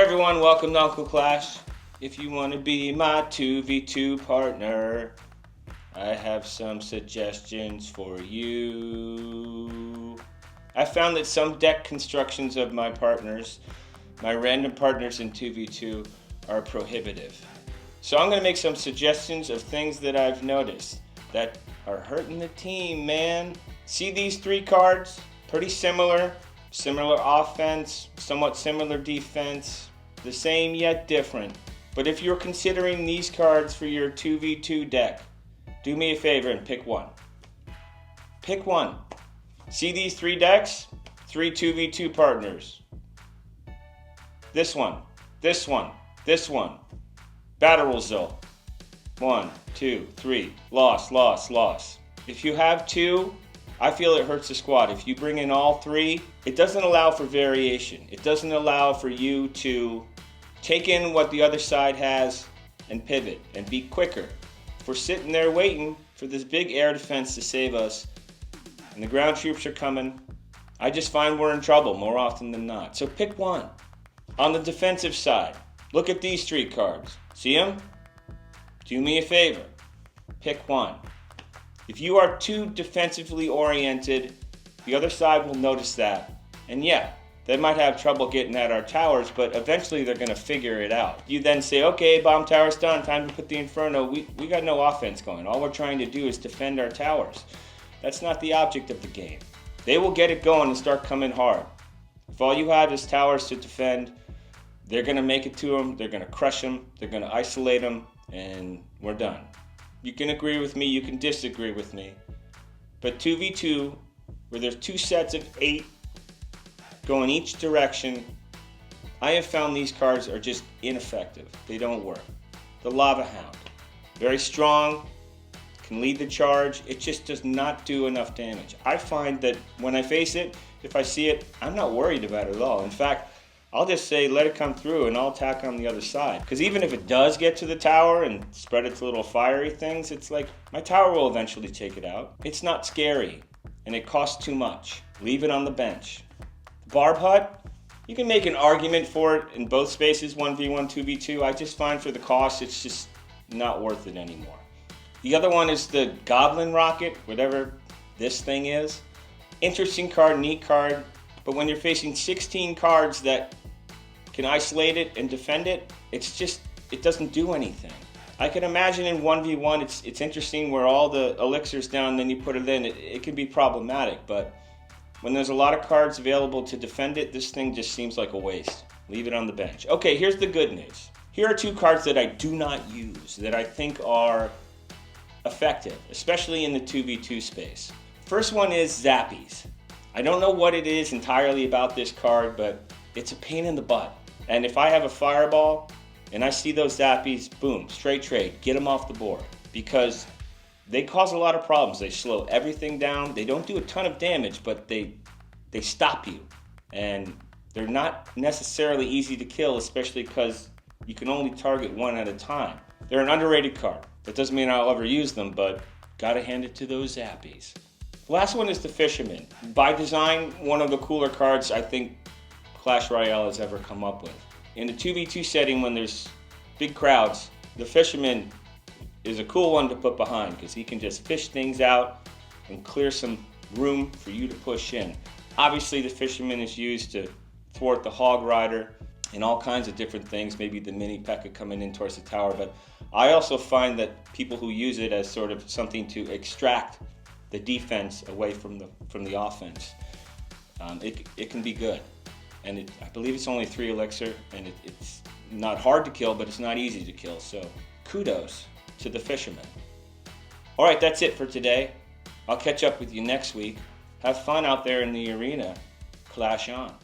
everyone, welcome to Uncle Clash. If you want to be my 2v2 partner, I have some suggestions for you. I found that some deck constructions of my partners, my random partners in 2v2, are prohibitive. So I'm going to make some suggestions of things that I've noticed that are hurting the team, man. See these three cards? Pretty similar. Similar offense, somewhat similar defense, the same yet different. But if you're considering these cards for your 2v2 deck, do me a favor and pick one. Pick one. See these three decks? Three 2v2 partners. This one, this one, this one. Battle result. 1, 2, 3. Loss, loss, loss. If you have two, I feel it hurts the squad. If you bring in all three, it doesn't allow for variation. It doesn't allow for you to take in what the other side has and pivot and be quicker. If we're sitting there waiting for this big air defense to save us and the ground troops are coming, I just find we're in trouble more often than not. So pick one. On the defensive side, look at these three cards. See them? Do me a favor. Pick one. If you are too defensively oriented, the other side will notice that. And yeah, they might have trouble getting at our towers, but eventually they're going to figure it out. You then say, okay, bomb tower's done, time to put the Inferno. We got no offense going. All we're trying to do is defend our towers. That's not the object of the game. They will get it going and start coming hard. If all you have is towers to defend, they're going to make it to them, they're going to crush them, they're going to isolate them, and we're done. You can agree with me, you can disagree with me. But 2v2, where there's two sets of 8 going each direction, I have found these cards are just ineffective. They don't work. The Lava Hound, very strong, can lead the charge. It just does not do enough damage. I find that when I face it, if I see it, I'm not worried about it at all. In fact, I'll just say let it come through and I'll attack on the other side. Because even if it does get to the tower and spread its little fiery things, it's like my tower will eventually take it out. It's not scary and it costs too much. Leave it on the bench. Barb Hut, you can make an argument for it in both spaces, 1v1, 2v2. I just find for the cost it's just not worth it anymore. The other one is the Goblin Rocket, whatever this thing is. Interesting card, neat card, but when you're facing 16 cards that can isolate it and defend it, it doesn't do anything. I can imagine in 1v1 it's interesting where all the elixirs down, then you put it in, it can be problematic, but when there's a lot of cards available to defend it, this thing just seems like a waste. Leave it on the bench. Okay, here's the good news. Here are two cards that I do not use that I think are effective, especially in the 2v2 space. First one is Zappies. I don't know what it is entirely about this card, but it's a pain in the butt. And if I have a fireball and I see those Zappies, boom, straight trade, get them off the board. Because they cause a lot of problems. They slow everything down. They don't do a ton of damage, but they stop you. And they're not necessarily easy to kill, especially because you can only target one at a time. They're an underrated card. That doesn't mean I'll ever use them, but gotta hand it to those Zappies. The last one is the Fisherman. By design, one of the cooler cards I think Clash Royale has ever come up with. In the 2v2 setting, when there's big crowds, the Fisherman is a cool one to put behind because he can just fish things out and clear some room for you to push in. Obviously, the Fisherman is used to thwart the Hog Rider and all kinds of different things, maybe the mini P.E.K.K.A coming in towards the tower, but I also find that people who use it as sort of something to extract the defense away from the offense, it can be good. And I believe it's only 3 elixir, and it's not hard to kill, but it's not easy to kill, so kudos to the Fisherman. All right, that's it for today. I'll catch up with you next week. Have fun out there in the arena. Clash on.